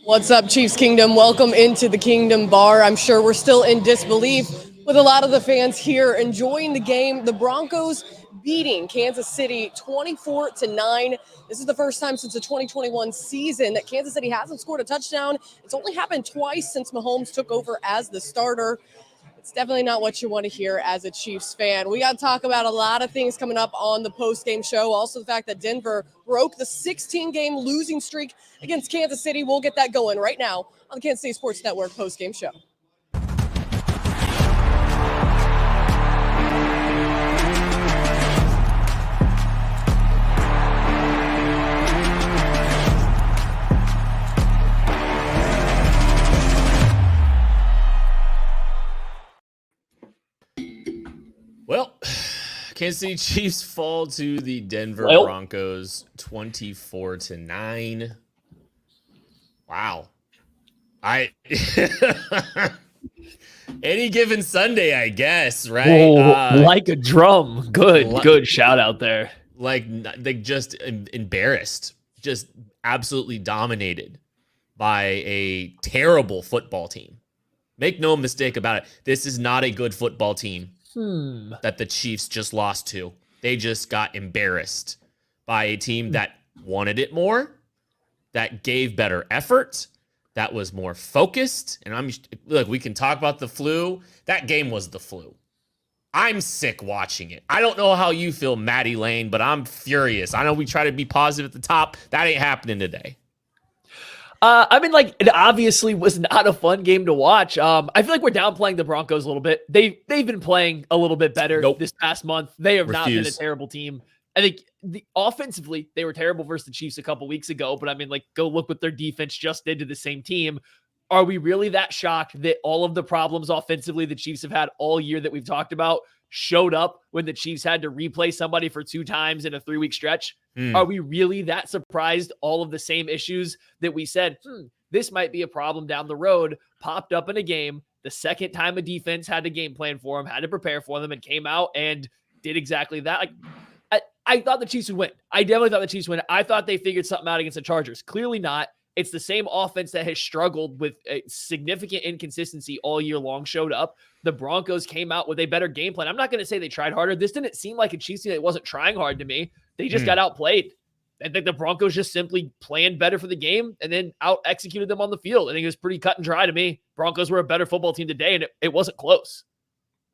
What's up, Chiefs Kingdom? Welcome into the Kingdom Bar. I'm sure we're still in disbelief with a lot of the fans here enjoying the game. The Broncos beating Kansas City 24-9. This is the first time since the 2021 season that Kansas City hasn't scored a touchdown. It's only happened twice since Mahomes took over as the starter. It's definitely not what you want to hear as a Chiefs fan. We got to talk about a lot of things coming up on the post-game show. Also, the fact that Denver broke the 16-game losing streak against Kansas City. We'll get that going right now on the Kansas City Sports Network post-game show. Well, Kansas City Chiefs fall to the Denver Broncos 24-9. Wow. Any given Sunday, I guess, right? Like a drum. Good shout out there. Like they just embarrassed, just absolutely dominated by a terrible football team. Make no mistake about it. This is not a good football team that the Chiefs just lost to. They just got embarrassed by a team that wanted it more, that gave better effort, that was more focused. And look, we can talk about the flu. That game was the flu. I'm sick watching it. I don't know how you feel, Maddie Lane, but I'm furious. I know we try to be positive at the top. That ain't happening today. It obviously was not a fun game to watch. I feel like we're downplaying the Broncos a little bit. They've been playing a little bit better this past month. They have not been a terrible team. I think offensively, they were terrible versus the Chiefs a couple weeks ago, but go look what their defense just did to the same team. Are we really that shocked that all of the problems offensively the Chiefs have had all year that we've talked about showed up when the Chiefs had to replay somebody for 2 times in a 3-week stretch? Are we really that surprised all of the same issues that we said, this might be a problem down the road, popped up in a game, the second time a defense had a game plan for them, had to prepare for them, and came out and did exactly that? I thought the Chiefs would win. I definitely thought the Chiefs would win. I thought they figured something out against the Chargers. Clearly not. It's the same offense that has struggled with a significant inconsistency all year long showed up. The Broncos came out with a better game plan. I'm not going to say they tried harder. This didn't seem like a Chiefs team that wasn't trying hard to me. They just got outplayed. I think the Broncos just simply planned better for the game and then out-executed them on the field. I think it was pretty cut and dry to me. Broncos were a better football team today, and it wasn't close.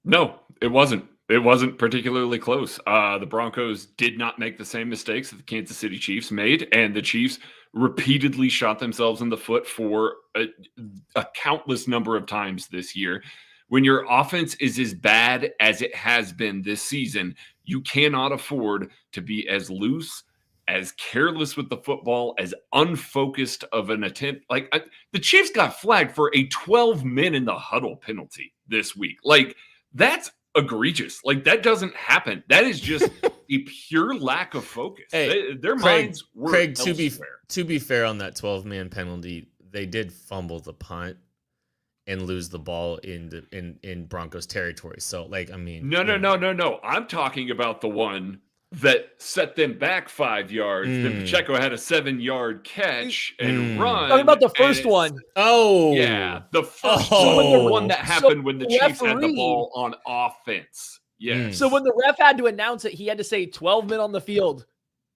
No, it wasn't. It wasn't particularly close. The Broncos did not make the same mistakes that the Kansas City Chiefs made, and the Chiefs repeatedly shot themselves in the foot for a countless number of times this year. When your offense is as bad as it has been this season, you cannot afford to be as loose, as careless with the football, as unfocused of an attempt. The Chiefs got flagged for a 12 men in the huddle penalty this week. That's egregious. That doesn't happen. That is just a pure lack of focus. Hey, their minds were Craig, elsewhere. to be fair on that 12-man penalty, they did fumble the punt and lose the ball in Broncos territory. So, No. I'm talking about the one that set them back 5 yards. Then Pacheco had a 7-yard catch and run. Talking about the first one. Oh. Yeah, the first one. The one that happened when the Chiefs had the ball on offense. Yeah. So when the ref had to announce it, he had to say 12 men on the field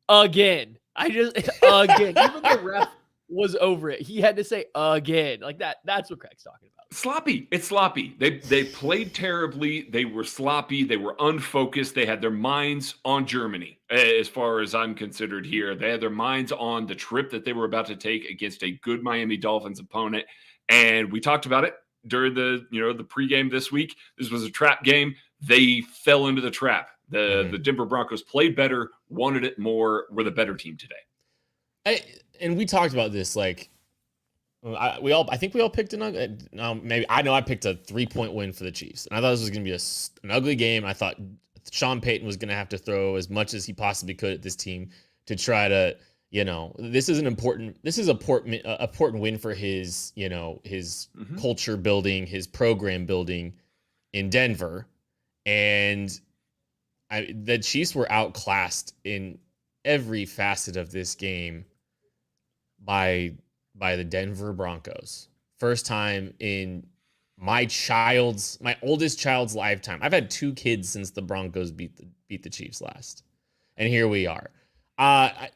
again. Again. Even the ref was over it. He had to say again. That's what Craig's talking about. Sloppy. It's sloppy. They played terribly. They were sloppy. They were unfocused. They had their minds on Germany, as far as I'm considered here. They had their minds on the trip that they were about to take against a good Miami Dolphins opponent. And we talked about it during the pregame this week. This was a trap game. They fell into the trap. The Denver Broncos played better, wanted it more, were the better team today. And we talked about this, I think we all picked an ugly. Maybe I know I picked a 3-point win for the Chiefs, and I thought this was going to be an ugly game. I thought Sean Payton was going to have to throw as much as he possibly could at this team to try to, this is an important win for his, his culture building, his program building in Denver, and the Chiefs were outclassed in every facet of this game by the Denver Broncos. First time in my oldest child's lifetime. I've had 2 kids since the Broncos beat the Chiefs last, and here we are. I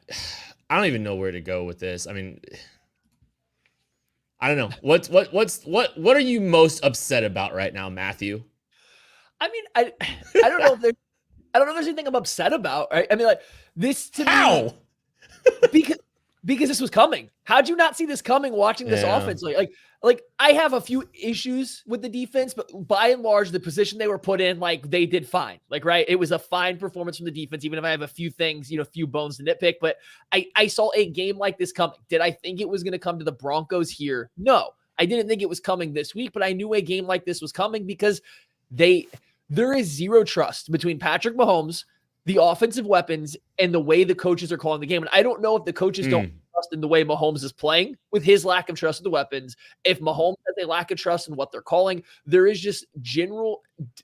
don't even know where to go with this. I mean, I don't know. What are you most upset about right now, Matthew? I mean, I don't know if there's anything I'm upset about, right? I mean, like, this to me, because this was coming. How'd you not see this coming watching this offense? Like I have a few issues with the defense, but by and large, the position they were put in, like, they did fine. Like, right, it was a fine performance from the defense, even if I have a few things, a few bones to nitpick. But I saw a game like this coming. Did I think it was going to come to the Broncos here? No, I didn't think it was coming this week, but I knew a game like this was coming because there is zero trust between Patrick Mahomes, the offensive weapons, and the way the coaches are calling the game. And I don't know if the coaches don't trust in the way Mahomes is playing with his lack of trust in the weapons. If Mahomes has a lack of trust in what they're calling, there is just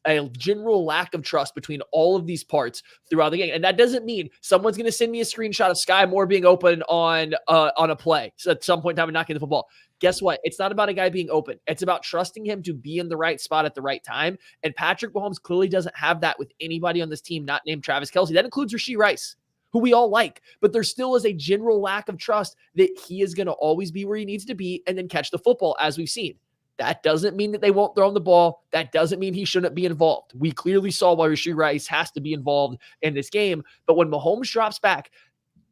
a general lack of trust between all of these parts throughout the game. And that doesn't mean someone's going to send me a screenshot of Skyy Moore being open on a play. So at some point in time and not getting the football. Guess what? It's not about a guy being open. It's about trusting him to be in the right spot at the right time. And Patrick Mahomes clearly doesn't have that with anybody on this team not named Travis Kelce. That includes Rashee Rice, who we all like. But there still is a general lack of trust that he is going to always be where he needs to be and then catch the football, as we've seen. That doesn't mean that they won't throw him the ball. That doesn't mean he shouldn't be involved. We clearly saw why Rashee Rice has to be involved in this game. But when Mahomes drops back,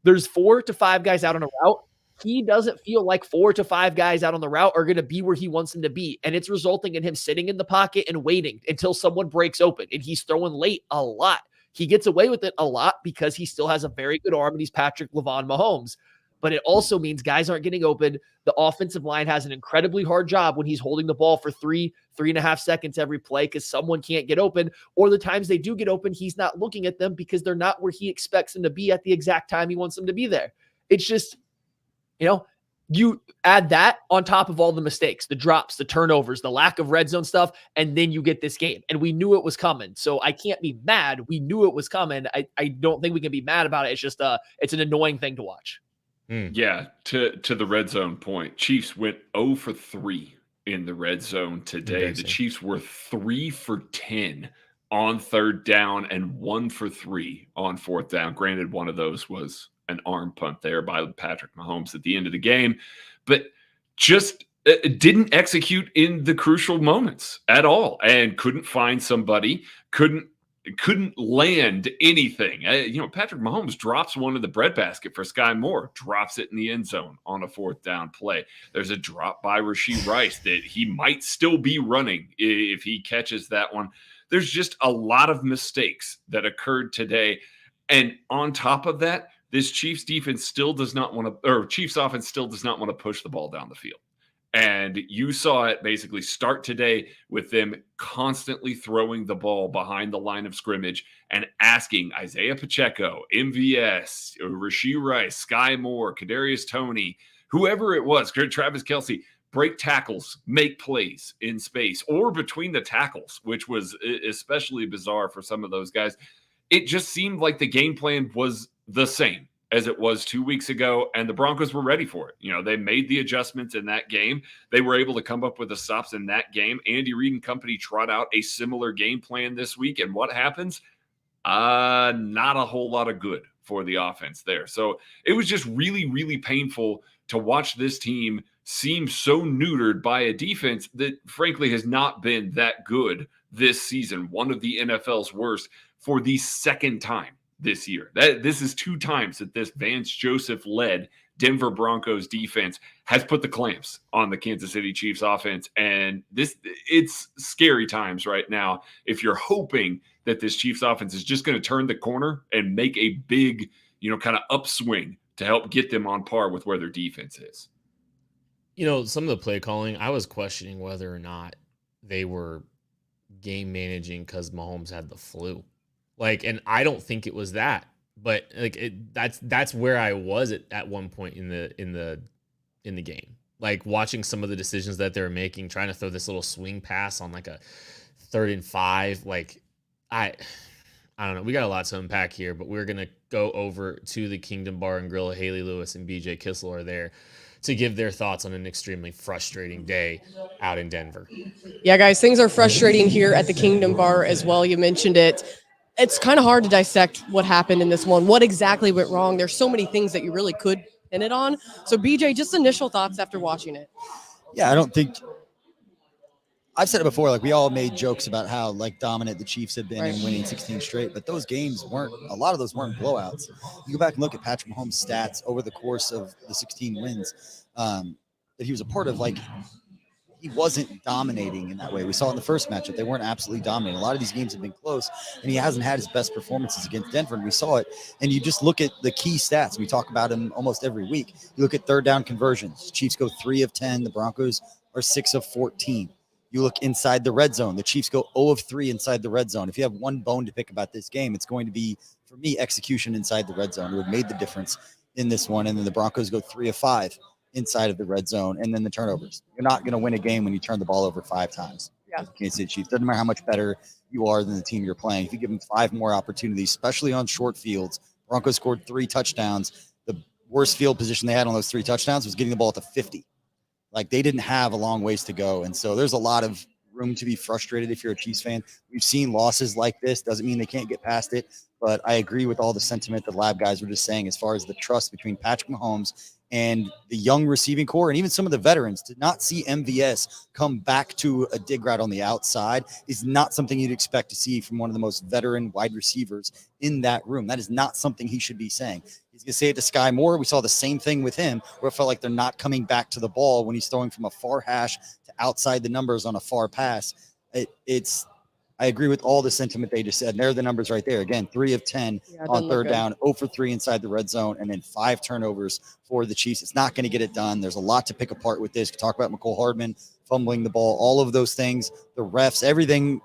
there's 4 to 5 guys out on a route. He doesn't feel like 4 to 5 guys out on the route are going to be where he wants them to be. And it's resulting in him sitting in the pocket and waiting until someone breaks open. And he's throwing late a lot. He gets away with it a lot because he still has a very good arm and he's Patrick LeVon Mahomes. But it also means guys aren't getting open. The offensive line has an incredibly hard job when he's holding the ball for 3.5 seconds every play because someone can't get open. Or the times they do get open, he's not looking at them because they're not where he expects them to be at the exact time he wants them to be there. It's just, you add that on top of all the mistakes, the drops, the turnovers, the lack of red zone stuff, and then you get this game. And we knew it was coming. So I can't be mad. We knew it was coming. I don't think we can be mad about it. It's just it's an annoying thing to watch. Yeah, to the red zone point, Chiefs went 0 for 3 in the red zone today. The Chiefs were 3 for 10 on 3rd down and 1 for 3 on 4th down. Granted, one of those was an arm punt there by Patrick Mahomes at the end of the game, but just didn't execute in the crucial moments at all and couldn't find somebody, couldn't land anything. Patrick Mahomes drops one in the breadbasket for Skyy Moore, drops it in the end zone on a 4th down play. There's a drop by Rashee Rice that he might still be running if he catches that one. There's just a lot of mistakes that occurred today. And on top of that, this Chiefs defense still does not want to, or Chiefs offense still does not want to push the ball down the field. And you saw it basically start today with them constantly throwing the ball behind the line of scrimmage and asking Isaiah Pacheco, MVS, Rashee Rice, Skyy Moore, Kadarius Toney, whoever it was, Travis Kelce, break tackles, make plays in space or between the tackles, which was especially bizarre for some of those guys. It just seemed like the game plan was the same as it was 2 weeks ago, and the Broncos were ready for it. They made the adjustments in that game. They were able to come up with the stops in that game. Andy Reid and company trot out a similar game plan this week, and what happens? Not a whole lot of good for the offense there. So it was just really, really painful to watch this team seem so neutered by a defense that, frankly, has not been that good this season. One of the NFL's worst for the second time this year. This is 2 times that this Vance Joseph-led Denver Broncos defense has put the clamps on the Kansas City Chiefs offense. And it's scary times right now if you're hoping that this Chiefs offense is just going to turn the corner and make a big, kind of upswing to help get them on par with where their defense is. Some of the play calling, I was questioning whether or not they were game managing because Mahomes had the flu. And I don't think it was that, but that's where I was at one point in the game. Watching some of the decisions that they were making, trying to throw this little swing pass on a 3rd and 5. I I don't know. We got a lot to unpack here, but we're going to go over to the Kingdom Bar and Grill. Hayley Lewis and BJ Kissel are there to give their thoughts on an extremely frustrating day out in Denver. Yeah, guys, things are frustrating here at the Kingdom Bar as well. You mentioned it. It's kind of hard to dissect what happened in this one. What exactly went wrong? There's so many things that you really could pin it on. So, BJ, just initial thoughts after watching it. Yeah, I don't think – I've said it before, like we all made jokes about how like dominant the Chiefs have been in winning 16 straight, but those games weren't – a lot of those weren't blowouts. You go back and look at Patrick Mahomes' stats over the course of the 16 wins that he was a part of, like he wasn't dominating in that way. We saw in the first matchup, they weren't absolutely dominating. A lot of these games have been close, and he hasn't had his best performances against Denver, and we saw it. And you just look at the key stats. We talk about him almost every week. You look at third down conversions. Chiefs go 3 of 10. The Broncos are 6 of 14. You look inside the red zone. The Chiefs go 0 of 3 inside the red zone. If you have one bone to pick about this game, it's going to be, for me, execution inside the red zone. It would have made the difference in this one. And then the Broncos go 3 of 5 inside of the red zone, and then the turnovers. You're not going to win a game when you turn the ball over 5 times. Yeah. Kansas City Chiefs. Doesn't matter how much better you are than the team you're playing. If you give them 5 more opportunities, especially on short fields, Broncos scored 3 touchdowns. The worst field position they had on those 3 touchdowns was getting the ball at the 50. Like they didn't have a long ways to go. And so there's a lot of room to be frustrated if you're a Chiefs fan. We've seen losses like this. Doesn't mean they can't get past it. But I agree with all the sentiment that Lab guys were just saying as far as the trust between Patrick Mahomes and the young receiving core and even some of the veterans. To not see MVS come back to a dig route on the outside is not something you'd expect to see from one of the most veteran wide receivers in that room. That is not something he should be saying. He's going to say it to Skyy Moore. We saw the same thing with him where it felt like they're not coming back to the ball when he's throwing from a far hash to outside the numbers on a far pass. I agree with all the sentiment they just said. And there are the numbers right there. Again, 3 of 10 on third down, 0 for 3 inside the red zone, and then 5 turnovers for the Chiefs. It's not going to get it done. There's a lot to pick apart with this. We talk about McCole Hardman fumbling the ball, all of those things, the refs, everything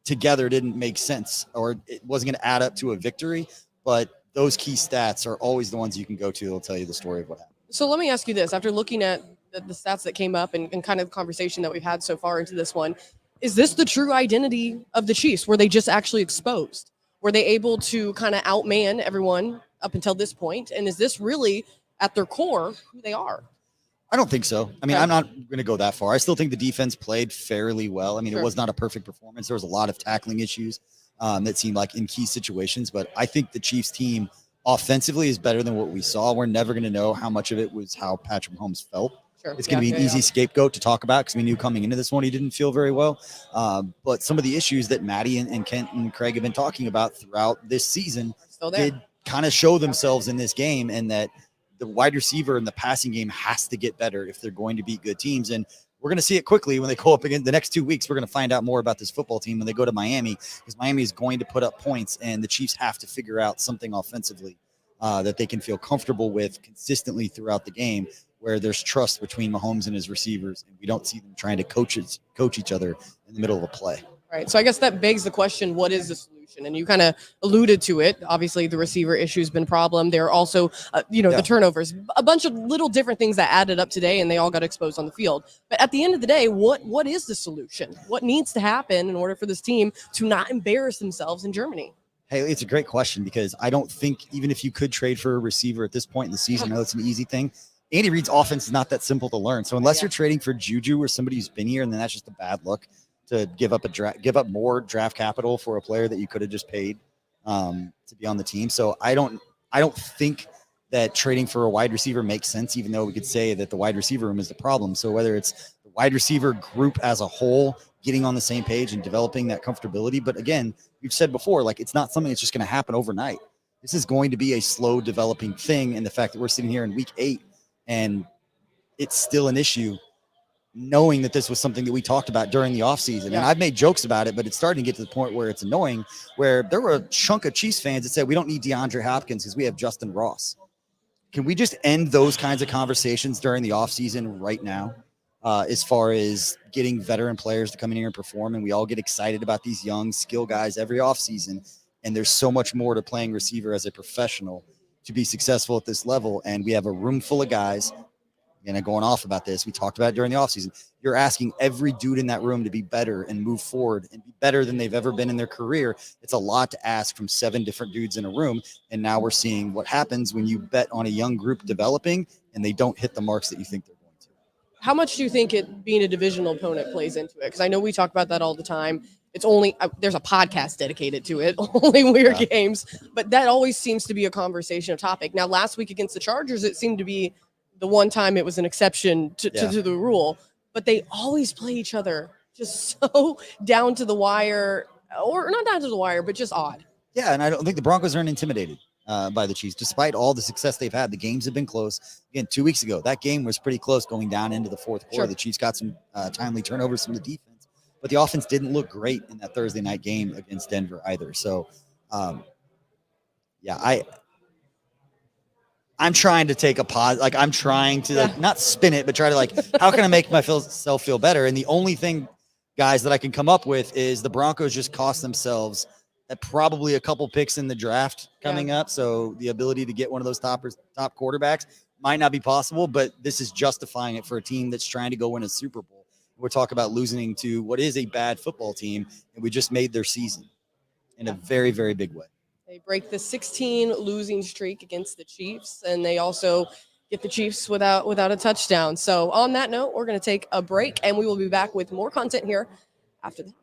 together didn't make sense, or it wasn't going to add up to a victory. But those key stats are always the ones you can go to. They'll tell you the story of what happened. So let me ask you this. After looking at the stats that came up and kind of the conversation that we've had so far into this one, is this the true identity of the Chiefs? Were they just actually exposed? Were they able to kind of outman everyone up until this point? And is this really at their core who they are? I don't think so. I mean, I'm not going to go that far. I still think the defense played fairly well. I mean, It was not a perfect performance. There was a lot of tackling issues that seemed like in key situations. But I think the Chiefs team offensively is better than what we saw. We're never going to know how much of it was how Patrick Mahomes felt. Sure. It's going to be an easy scapegoat to talk about because we knew coming into this one he didn't feel very well. But some of the issues that Maddie and Kent and Craig have been talking about throughout this season did kind of show themselves in this game, and that the wide receiver and the passing game has to get better if they're going to beat good teams. And we're going to see it quickly when they go up again. The next 2 weeks, we're going to find out more about this football team when they go to Miami, because Miami is going to put up points, and the Chiefs have to figure out something offensively that they can feel comfortable with consistently throughout the game, where there's trust between Mahomes and his receivers, and we don't see them trying to coach each other in the middle of a play. Right. So I guess that begs the question, what is the solution? And you kind of alluded to it. Obviously, the receiver issue has been a problem. There are also, the turnovers, a bunch of little different things that added up today, and they all got exposed on the field. But at the end of the day, what is the solution? What needs to happen in order for this team to not embarrass themselves in Germany? Hey, it's a great question, because I don't think even if you could trade for a receiver at this point in the season, I know it's an easy thing. Andy Reid's offense is not that simple to learn. So unless you're trading for Juju or somebody who's been here, and then that's just a bad look to give up more draft capital for a player that you could have just paid to be on the team. So I don't think that trading for a wide receiver makes sense, even though we could say that the wide receiver room is the problem. So whether it's the wide receiver group as a whole getting on the same page and developing that comfortability. But again, we've said before, like it's not something that's just going to happen overnight. This is going to be a slow developing thing. And the fact that we're sitting here in week 8 and it's still an issue, knowing that this was something that we talked about during the offseason. And I've made jokes about it, but it's starting to get to the point where it's annoying, where there were a chunk of Chiefs fans that said, we don't need DeAndre Hopkins because we have Justin Ross. Can we just end those kinds of conversations during the offseason right now, as far as getting veteran players to come in here and perform? And we all get excited about these young skill guys every offseason. And there's so much more to playing receiver as a professional to be successful at this level. And we have a room full of guys. and going off about this, we talked about it during the offseason. You're asking every dude in that room to be better and move forward and be better than they've ever been in their career. It's a lot to ask from 7 different dudes in a room. And now we're seeing what happens when you bet on a young group developing and they don't hit the marks that you think they're going to. How much do you think it being a divisional opponent plays into it? Because I know we talk about that all the time. It's only there's a podcast dedicated to it, only weird games, but that always seems to be a conversation topic. Now, last week against the Chargers, it seemed to be the one time it was an exception to the rule, but they always play each other just so down to the wire, or not down to the wire, but just odd. Yeah, and I don't think the Broncos aren't intimidated by the Chiefs, despite all the success they've had. The games have been close. Again, 2 weeks ago, that game was pretty close going down into the fourth quarter. Sure. The Chiefs got some timely turnovers from the defense, but the offense didn't look great in that Thursday night game against Denver either. So, I'm trying to take a pause. Like, I'm trying to not spin it, but try to how can I make myself feel better? And the only thing, guys, that I can come up with is the Broncos just cost themselves at probably a couple picks in the draft coming up. So the ability to get one of those top quarterbacks might not be possible, but this is justifying it for a team that's trying to go win a Super Bowl. We're talking about losing to what is a bad football team, and we just made their season in a very, very big way. They break the 16 losing streak against the Chiefs, and they also get the Chiefs without a touchdown. So on that note, we're going to take a break, and we will be back with more content here after that.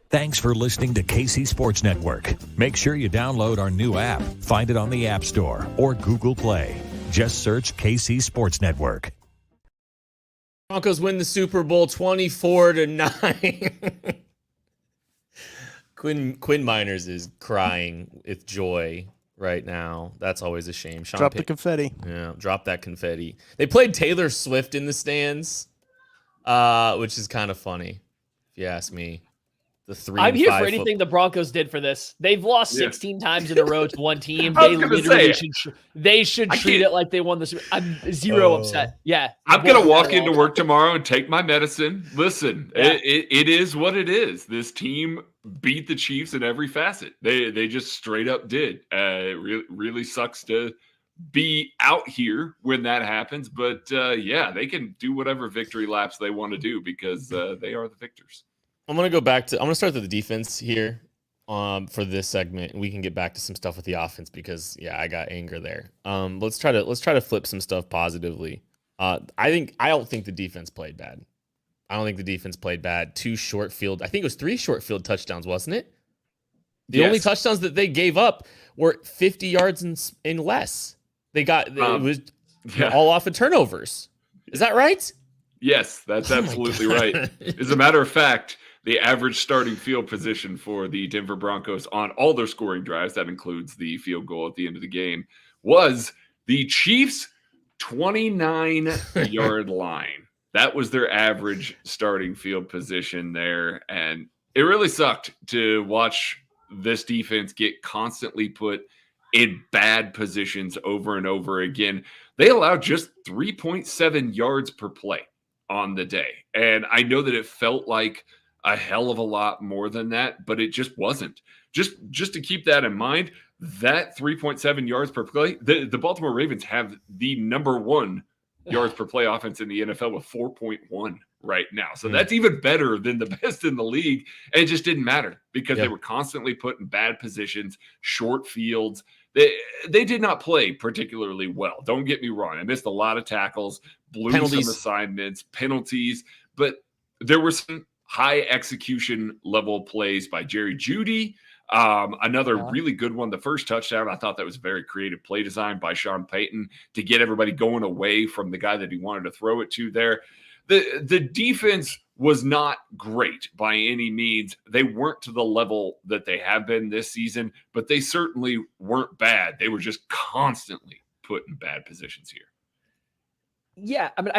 Thanks for listening to KC Sports Network. Make sure you download our new app. Find it on the App Store or Google Play. Just search KC Sports Network. Broncos win the Super Bowl 24-9. Quinn Miners is crying with joy right now. That's always a shame. Drop the confetti. Yeah, drop that confetti. They played Taylor Swift in the stands, which is kind of funny, if you ask me. I'm here for anything the Broncos did for this. They've lost 16 times in a row to one team. They literally should treat it like they won the Super Bowl. I'm zero upset. Yeah. I'm going to walk into work tomorrow and take my medicine. Listen, it is what it is. This team beat the Chiefs in every facet. They just straight up did. It really sucks to be out here when that happens. But, they can do whatever victory laps they want to do because they are the victors. I'm going to start with the defense here for this segment, and we can get back to some stuff with the offense because I got anger there. Let's try to flip some stuff positively. I don't think the defense played bad. I don't think the defense played bad. 2 short field. I think it was 3 short field touchdowns, wasn't it? The only touchdowns that they gave up were 50 yards and less. They got it was all off of turnovers. Is that right? Yes, that's absolutely right. As a matter of fact, the average starting field position for the Denver Broncos on all their scoring drives, that includes the field goal at the end of the game, was the Chiefs' 29-yard line. That was their average starting field position there. And it really sucked to watch this defense get constantly put in bad positions over and over again. They allowed just 3.7 yards per play on the day. And I know that it felt like a hell of a lot more than that, but it just wasn't. Just to keep that in mind, that 3.7 yards per play, the Baltimore Ravens have the number 1 yards per play offense in the NFL with 4.1 right now. So that's even better than the best in the league. And it just didn't matter because they were constantly put in bad positions, short fields. They did not play particularly well. Don't get me wrong. I missed a lot of tackles, blew some assignments, penalties, but there were some high execution level plays by Jerry Jeudy. Another really good one. The first touchdown, I thought that was very creative play design by Sean Payton to get everybody going away from the guy that he wanted to throw it to there. The defense was not great by any means. They weren't to the level that they have been this season, but they certainly weren't bad. They were just constantly put in bad positions here. Yeah, I mean,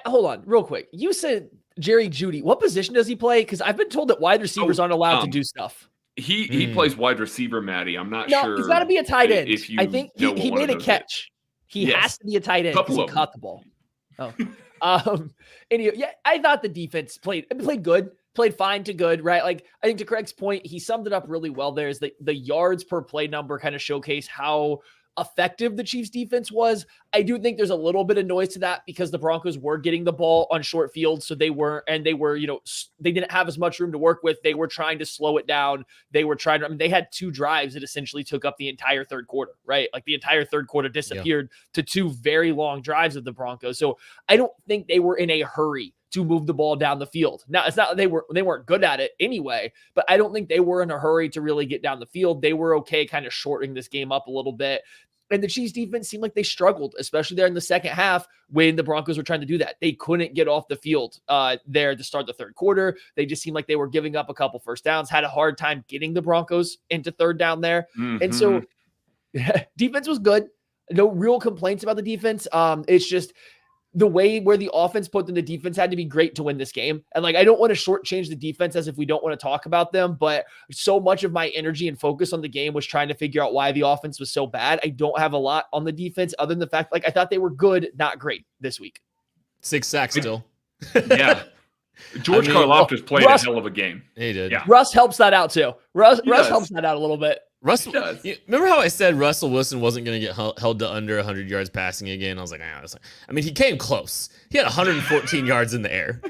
hold on real quick. You said Jerry Jeudy. What position does he play? Because I've been told that wide receivers aren't allowed to do stuff. He plays wide receiver, Maddie. I'm not sure. He's got to be a tight end. I think he made a catch. He has to be a tight end because he caught the ball. Anyway, I thought the defense played good, played fine to good, right? Like, I think to Craig's point, he summed it up really well there. Is the yards per play number kind of showcase how effective the Chiefs defense was. I do think there's a little bit of noise to that because the Broncos were getting the ball on short fields. So they were, they didn't have as much room to work with. They were trying to slow it down. They were trying to, they had 2 drives that essentially took up the entire third quarter, right? Like the entire third quarter disappeared to 2 very long drives of the Broncos. So I don't think they were in a hurry to move the ball down the field. Now, it's not they weren't good at it anyway, but I don't think they were in a hurry to really get down the field. They were okay kind of shortening this game up a little bit. And the Chiefs defense seemed like they struggled, especially there in the second half when the Broncos were trying to do that. They couldn't get off the field there to start the third quarter. They just seemed like they were giving up a couple first downs, had a hard time getting the Broncos into third down there. Mm-hmm. And so defense was good. No real complaints about the defense. It's just the way where the offense put them, the defense had to be great to win this game. And like, I don't want to shortchange the defense as if we don't want to talk about them, but so much of my energy and focus on the game was trying to figure out why the offense was so bad. I don't have a lot on the defense other than the fact, like, I thought they were good, not great this week. 6 sacks still. Yeah. George Karlaftis played a hell of a game. He did. Yeah. Russ helps that out too. Russ helps that out a little bit. Remember how I said Russell Wilson wasn't going to get held to under 100 yards passing again? I was like, I mean, he came close. He had 114 yards in the air.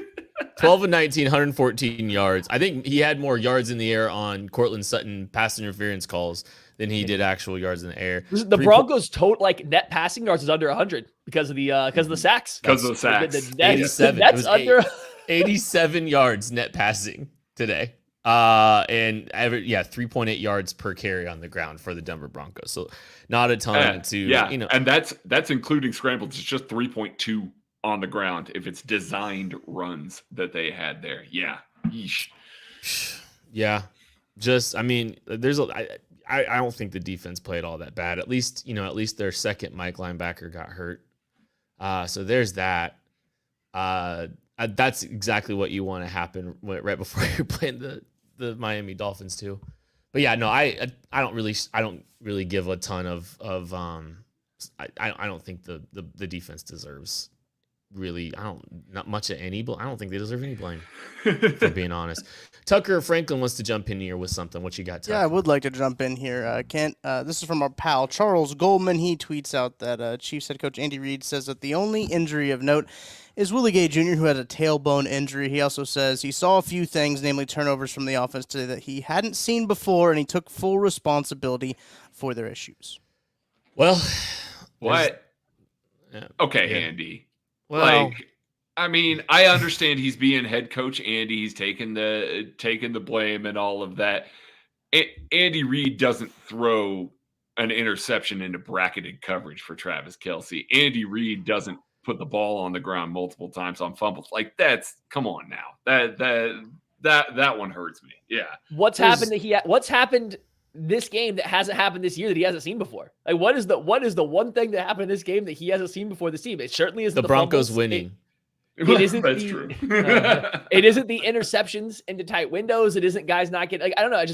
12 and 19, 114 yards. I think he had more yards in the air on Cortland Sutton pass interference calls than he did actual yards in the air. The Broncos' total net passing yards is under 100 because of the sacks. Because of the sacks. 87. That's under 87 yards net passing today. And 3.8 yards per carry on the ground for the Denver Broncos. So not a ton and that's including scrambles. It's just 3.2 on the ground if it's designed runs that they had there. Yeah. Yeesh. Yeah. Just, I mean, I don't think the defense played all that bad. At least their second Mike linebacker got hurt. So there's that. That's exactly what you want to happen right before you're playing the Miami Dolphins too. But yeah, no, I don't really give a ton of I don't think the defense deserves really not much of any. I don't think they deserve any blame, for being honest. Tucker Franklin wants to jump in here with something. What you got, Tucker? Yeah, I would like to jump in here. This is from our pal Charles Goldman. He tweets out that Chiefs head coach Andy Reid says that the only injury of note is Willie Gay Jr., who had a tailbone injury. He also says he saw a few things, namely turnovers from the offense today, that he hadn't seen before, and he took full responsibility for their issues. Well, what? Yeah. Okay, Andy. Well, I mean, I understand he's being head coach Andy. He's taking the blame and all of that. Andy Reid doesn't throw an interception into bracketed coverage for Travis Kelce. Andy Reid doesn't put the ball on the ground multiple times on fumbles. Like, come on now. That one hurts me. Yeah. What's happened this game that hasn't happened this year that he hasn't seen before? Like, what is the one thing that happened in this game that he hasn't seen before this team? It certainly isn't the Broncos winning. It isn't That's true. It isn't the interceptions into tight windows. It isn't guys not getting, like, I don't know.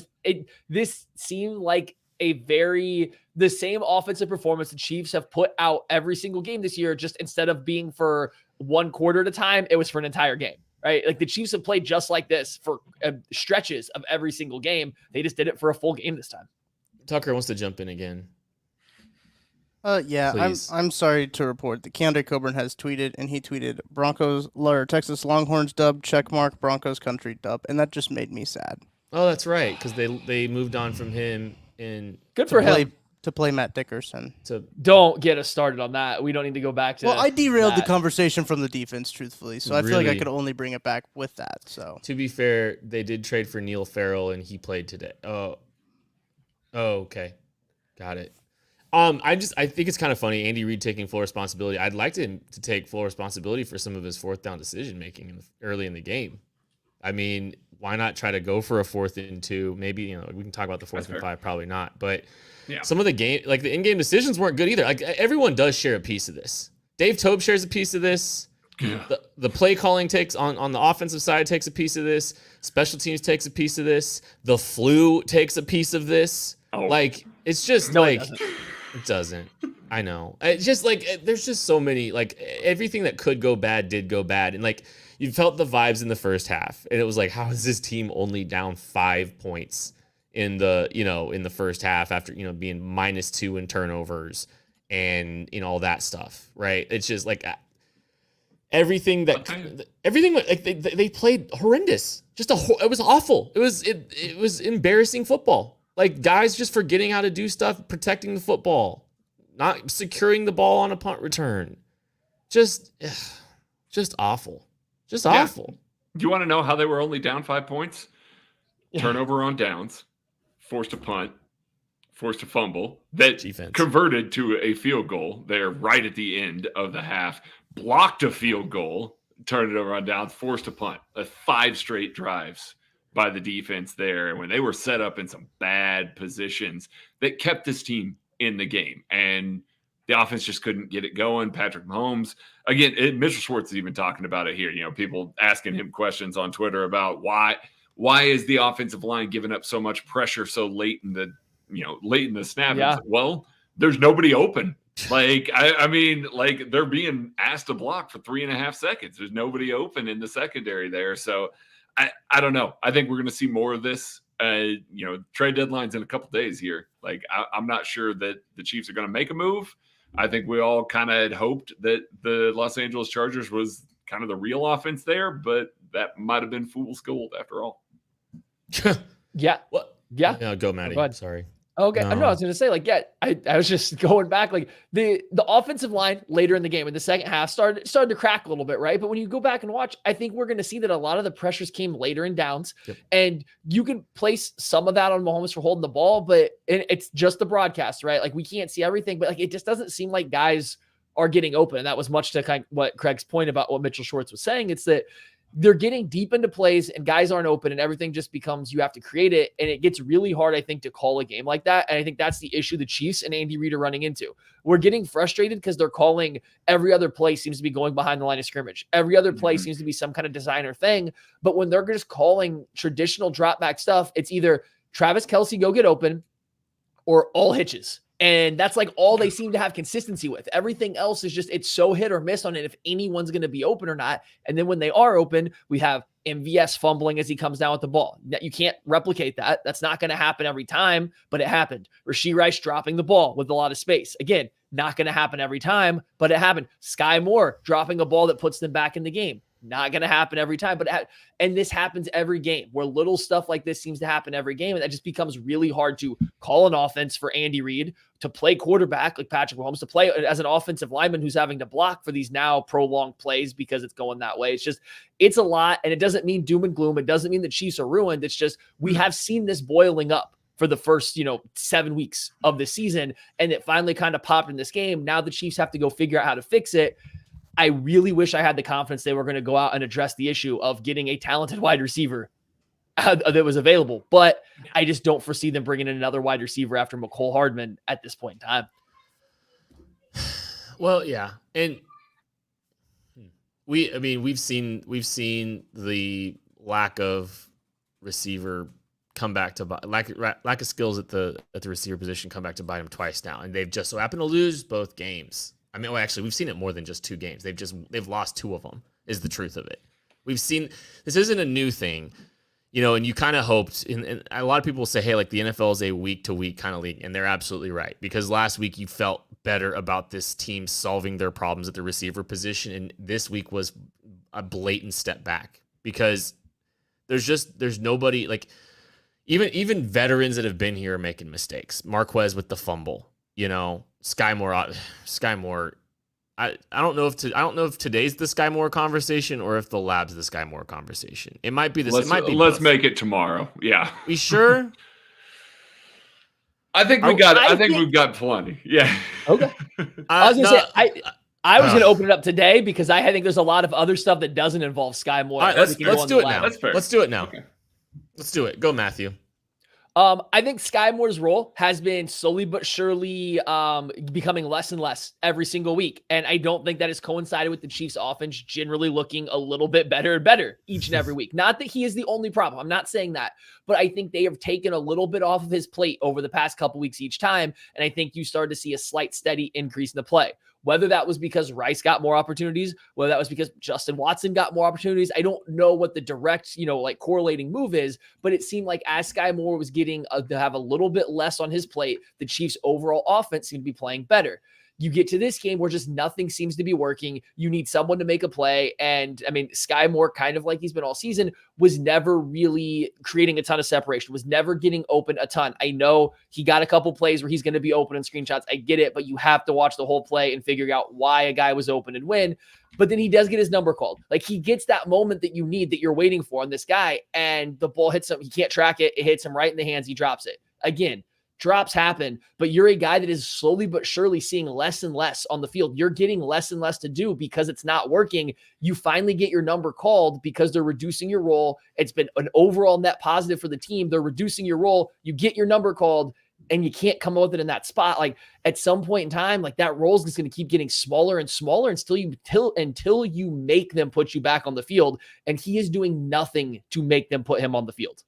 This seemed like the same offensive performance the Chiefs have put out every single game this year. Just instead of being for one quarter at a time, it was for an entire game, right? Like, the Chiefs have played just like this for stretches of every single game. They just did it for a full game this time. Tucker wants to jump in again. I'm sorry to report that Keandre Coburn has tweeted, and he tweeted Texas Longhorns dub, checkmark, Broncos country dub, and that just made me sad. Oh, that's right, because they moved on from him good for him to play Matt Dickerson. Don't get us started on that. We don't need to go back to. Well, I derailed the conversation from the defense, truthfully, so I feel like I could only bring it back with that. So to be fair, they did trade for Neil Farrell, and he played today. Oh, okay, got it. I think it's kind of funny, Andy Reid taking full responsibility. I'd like him to take full responsibility for some of his fourth down decision making early in the game. I mean, why not try to go for a 4th and 2? Maybe, we can talk about the 4th and 5, probably not. But some of the game, like the in-game decisions weren't good either. Like, everyone does share a piece of this. Dave Tobe shares a piece of this. Yeah. The play calling takes on the offensive side takes a piece of this. Special teams takes a piece of this. The flu takes a piece of this. Oh. Like, it's just it doesn't. I know. It's just like, there's just so many, like, everything that could go bad did go bad. And like, you felt the vibes in the first half, and it was like, how is this team only down 5 points in the first half after, being -2 in turnovers and all that stuff, right? It's just like everything like they played horrendous. It was awful. It was embarrassing football. Like guys just forgetting how to do stuff, protecting the football, not securing the ball on a punt return. Just awful. Just awful. Do you want to know how they were only down 5 points? Turnover on downs, forced a punt, forced a fumble that converted to a field goal there right at the end of the half, blocked a field goal, turned it over on downs, forced a punt. 5 straight drives by the defense there. And when they were set up in some bad positions that kept this team in the game, and the offense just couldn't get it going. Patrick Mahomes, again, Mitchell Schwartz is even talking about it here. People asking him questions on Twitter about why is the offensive line giving up so much pressure so late in the snap? Yeah. Well, there's nobody open. Like, I mean, like they're being asked to block for 3.5 seconds. There's nobody open in the secondary there. So I don't know. I think we're going to see more of this. Trade deadline's in a couple days here. Like, I'm not sure that the Chiefs are going to make a move. I think we all kind of had hoped that the Los Angeles Chargers was kind of the real offense there, but that might have been fool's gold after all. Yeah. What? Yeah. No, go, Maddie. Go Sorry. Okay. No. I was going to say, I was just going back, like the offensive line later in the game in the second half started to crack a little bit, right? But when you go back and watch, I think we're going to see that a lot of the pressures came later in downs, and you can place some of that on Mahomes for holding the ball, but it's just the broadcast, right? Like we can't see everything, but like it just doesn't seem like guys are getting open. And that was much to kind of what Craig's point about what Mitchell Schwartz was saying. It's that they're getting deep into plays and guys aren't open and everything just becomes, you have to create it. And it gets really hard, I think, to call a game like that. And I think that's the issue the Chiefs and Andy Reid are running into. We're getting frustrated because they're calling every other play seems to be going behind the line of scrimmage. Every other play seems to be some kind of designer thing. But when they're just calling traditional drop back stuff, it's either Travis Kelce go get open or all hitches. And that's like all they seem to have consistency with. Everything else is just, it's so hit or miss on it if anyone's going to be open or not. And then when they are open, we have MVS fumbling as he comes down with the ball. You can't replicate that. That's not going to happen every time, but it happened. Rashee Rice dropping the ball with a lot of space. Again, not going to happen every time, but it happened. Skyy Moore dropping a ball that puts them back in the game. Not going to happen every time, and this happens every game where little stuff like this seems to happen every game. And that just becomes really hard to call an offense for Andy Reid, to play quarterback like Patrick Mahomes, to play as an offensive lineman who's having to block for these now prolonged plays because it's going that way. It's a lot. And it doesn't mean doom and gloom. It doesn't mean the Chiefs are ruined. It's just, we have seen this boiling up for the first, 7 weeks of the season. And it finally kind of popped in this game. Now the Chiefs have to go figure out how to fix it. I really wish I had the confidence they were going to go out and address the issue of getting a talented wide receiver that was available. But I just don't foresee them bringing in another wide receiver after McCole Hardman at this point in time. Well, yeah. And we've seen the lack of receiver come back to lack of skills at the receiver position come back to bite them twice now. And they've just so happened to lose both games. I mean, well, actually, we've seen it more than just 2 games. They've lost 2 of them, is the truth of it. We've seen, this isn't a new thing, and you kind of hoped, and a lot of people will say, hey, like the NFL is a week-to-week kind of league, and they're absolutely right, because last week you felt better about this team solving their problems at the receiver position, and this week was a blatant step back, because there's nobody, like, even veterans that have been here are making mistakes. Marquez with the fumble, Skyy Moore. I don't know if today's the Skyy Moore conversation or if the lab's the Skyy Moore conversation. It might be this. Let's make it tomorrow. Yeah. We sure? I think we've got plenty. Yeah. Okay. I was gonna say I was gonna open it up today because I think there's a lot of other stuff that doesn't involve Skyy Moore. All right, let's do it now. That's fair. Let's do it now. Okay. Let's do it. Go, Matthew. I think Skyy Moore's role has been slowly but surely becoming less and less every single week. And I don't think that has coincided with the Chiefs offense generally looking a little bit better and better each and every week. Not that he is the only problem. I'm not saying that. But I think they have taken a little bit off of his plate over the past couple weeks each time. And I think you start to see a slight steady increase in the play. Whether that was because Rice got more opportunities, whether that was because Justin Watson got more opportunities, I don't know what the direct, like correlating move is, but it seemed like as Skyy Moore was getting to have a little bit less on his plate, the Chiefs' overall offense seemed to be playing better. You get to this game where just nothing seems to be working. You need someone to make a play. And I mean, Skyy Moore, kind of like he's been all season, was never really creating a ton of separation, was never getting open a ton. I know he got a couple plays where he's going to be open in screenshots. I get it, but you have to watch the whole play and figure out why a guy was open and when. But then he does get his number called. Like, he gets that moment that you need, that you're waiting for on this guy, and the ball hits him. He can't track it. It hits him right in the hands. He drops it. Again, drops happen, but you're a guy that is slowly but surely seeing less and less on the field. You're getting less and less to do because it's not working. You finally get your number called because they're reducing your role. It's been an overall net positive for the team. They're reducing your role. You get your number called, and you can't come up with it in that spot. Like, at some point in time, like, that role is just going to keep getting smaller and smaller until you make them put you back on the field. And he is doing nothing to make them put him on the field.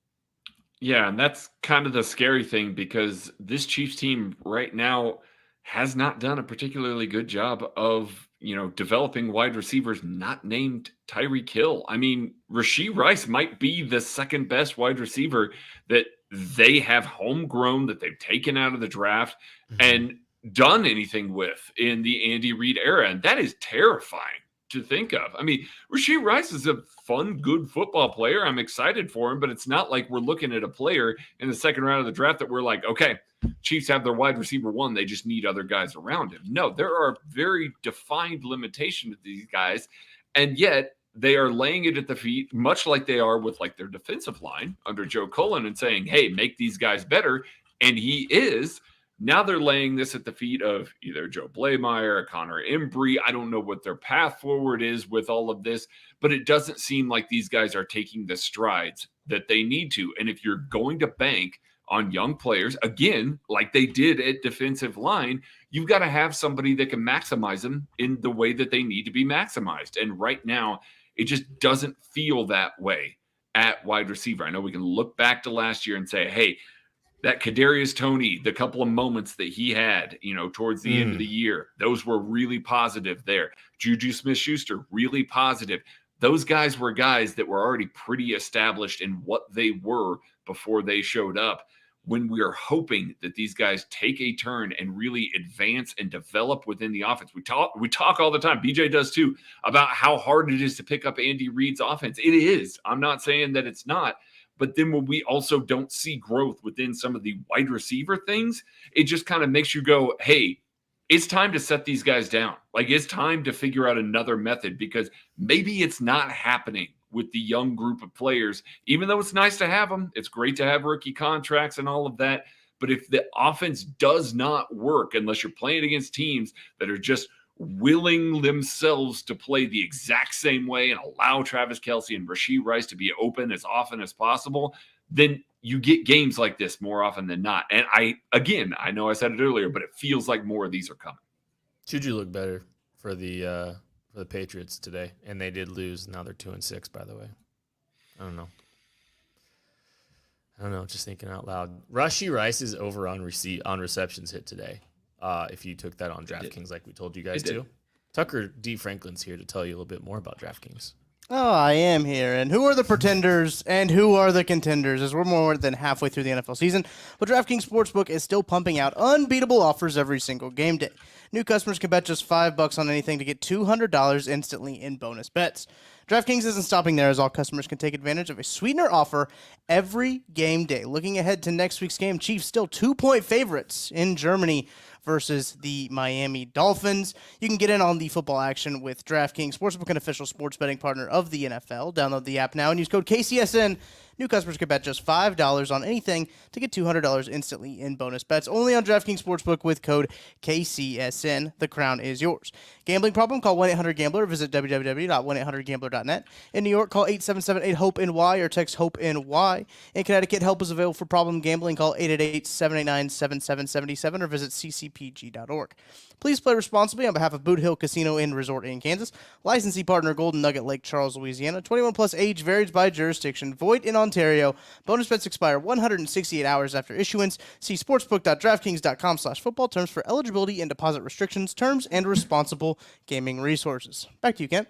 Yeah, and that's kind of the scary thing, because this Chiefs team right now has not done a particularly good job of, developing wide receivers not named Tyreek Hill. I mean, Rashee Rice might be the second best wide receiver that they have homegrown, that they've taken out of the draft and done anything with in the Andy Reid era. And that is terrifying to think of. I mean, Rashee Rice is a fun, good football player. I'm excited for him, but it's not like we're looking at a player in the second round of the draft that we're like, okay, Chiefs have their wide receiver one. They just need other guys around him. No, there are very defined limitations to these guys. And yet they are laying it at the feet, much like they are with like their defensive line under Joe Cullen, and saying, hey, make these guys better. And he is. Now they're laying this at the feet of either Joe Blameyer or Connor Embry. I don't know what their path forward is with all of this, but it doesn't seem like these guys are taking the strides that they need to. And if you're going to bank on young players, again, like they did at defensive line, you've got to have somebody that can maximize them in the way that they need to be maximized. And right now, it just doesn't feel that way at wide receiver. I know we can look back to last year and say, hey, that Kadarius Toney, the couple of moments that he had, towards the end of the year, those were really positive there. Juju Smith-Schuster, really positive. Those guys were guys that were already pretty established in what they were before they showed up. When we are hoping that these guys take a turn and really advance and develop within the offense. We talk all the time, BJ does too, about how hard it is to pick up Andy Reid's offense. It is. I'm not saying that it's not. But then when we also don't see growth within some of the wide receiver things, it just kind of makes you go, hey, it's time to set these guys down. Like, it's time to figure out another method, because maybe it's not happening with the young group of players, even though it's nice to have them. It's great to have rookie contracts and all of that. But if the offense does not work, unless you're playing against teams that are just willing themselves to play the exact same way and allow Travis Kelce and Rashee Rice to be open as often as possible, then you get games like this more often than not. And I know I said it earlier, but it feels like more of these are coming. Juju looked better for the Patriots today, and they did lose. Now they're 2-6, by the way. I don't know. Just thinking out loud. Rashee Rice is over on receptions hit today. If you took that on DraftKings, like we told you guys to. Tucker D. Franklin's here to tell you a little bit more about DraftKings. Oh, I am here. And who are the pretenders and who are the contenders? As we're more than halfway through the NFL season, but DraftKings Sportsbook is still pumping out unbeatable offers every single game day. New customers can bet just $5 on anything to get $200 instantly in bonus bets. DraftKings isn't stopping there, as all customers can take advantage of a sweetener offer every game day. Looking ahead to next week's game, Chiefs still 2-point favorites in Germany versus the Miami Dolphins. You can get in on the football action with DraftKings Sportsbook, an official sports betting partner of the NFL. Download the app now and use code KCSN. New customers can bet just $5 on anything to get $200 instantly in bonus bets. Only on DraftKings Sportsbook with code KCSN. The crown is yours. Gambling problem? Call 1-800-GAMBLER. Visit www.1800gambler.net. In New York, call 877-8-HOPE-NY or text HOPE-NY. In Connecticut, help is available for problem gambling. Call 888-789-7777 or visit ccpg.org. Please play responsibly on behalf of Boot Hill Casino and Resort in Kansas. Licensee partner Golden Nugget Lake Charles, Louisiana. 21 plus age varies by jurisdiction. Void in Ontario. Bonus bets expire 168 hours after issuance. See sportsbook.draftkings.com/football terms for eligibility and deposit restrictions, terms, and responsible gaming resources. Back to you, Kent.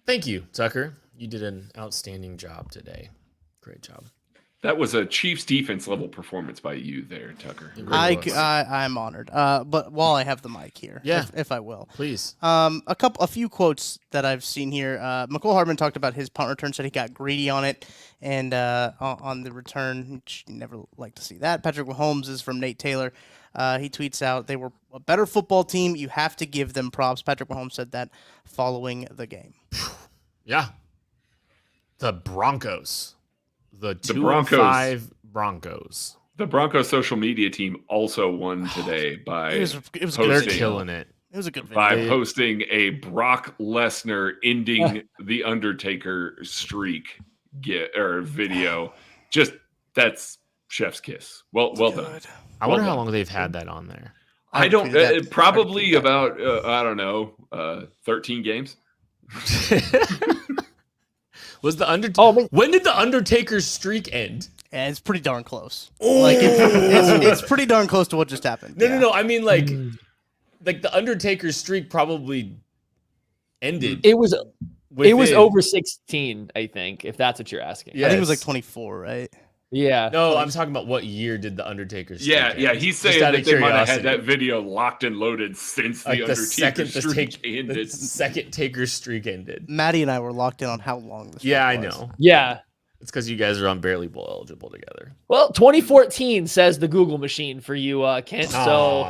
Thank you, Tucker. You did an outstanding job today. Great job. That was a Chiefs defense level performance by you there, Tucker. I'm honored. But while I have the mic here, if I will, please. A few quotes that I've seen here. McCole Hardman talked about his punt return, said he got greedy on it, and on the return, which you never like to see that. Patrick Mahomes is from Nate Taylor. He tweets out, "They were a better football team. You have to give them props." Patrick Mahomes said that following the game. Yeah. The Broncos. The 2-5 Broncos. The Broncos social media team also won today by it was they're killing it. It was a good video. By posting a Brock Lesnar ending the Undertaker streak video. Just that's chef's kiss. Well done. I wonder how long they've had that on there. I don't. Probably about I don't know, 13 games. Was the when did the Undertaker's streak end? And it's pretty darn close. Like it's pretty darn close to what just happened. No. I mean, like the Undertaker's streak probably ended. It was over 16, I think, if that's what you're asking. Yes. I think it was like 24, right? Yeah. No, I'm talking about what year did the Undertaker's streak end? Yeah. He's saying that they might have had that video locked and loaded since the Undertaker's streak ended. The second Taker's streak ended. Maddie and I were locked in on how long this was. I know. Yeah. It's because you guys are unbearably eligible together. Well, 2014 says the Google machine for you, Kent. So.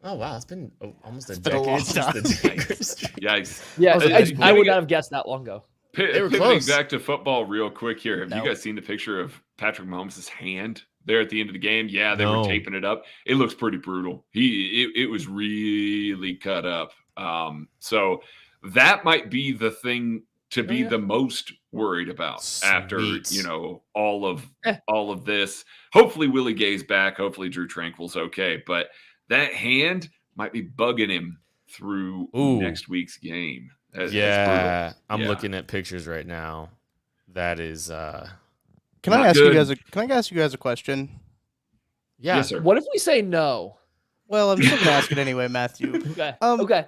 Oh wow, it's been almost a decade since the Taker's streak. Yikes. Yeah, I would not have guessed that long ago. Pivoting back to football real quick here. Have you guys seen the picture of Patrick Mahomes' hand there at the end of the game? Yeah, they were taping it up. It looks pretty brutal. It was really cut up. So that might be the thing to be the most worried about after all of this. Hopefully Willie Gay's back. Hopefully Drew Tranquil's okay. But that hand might be bugging him through next week's game. I'm looking at pictures right now. That is Can I ask you guys a question? Yeah. Yes, sir. What if we say no? Well, I'm still gonna ask it anyway, Matthew. Okay. Okay.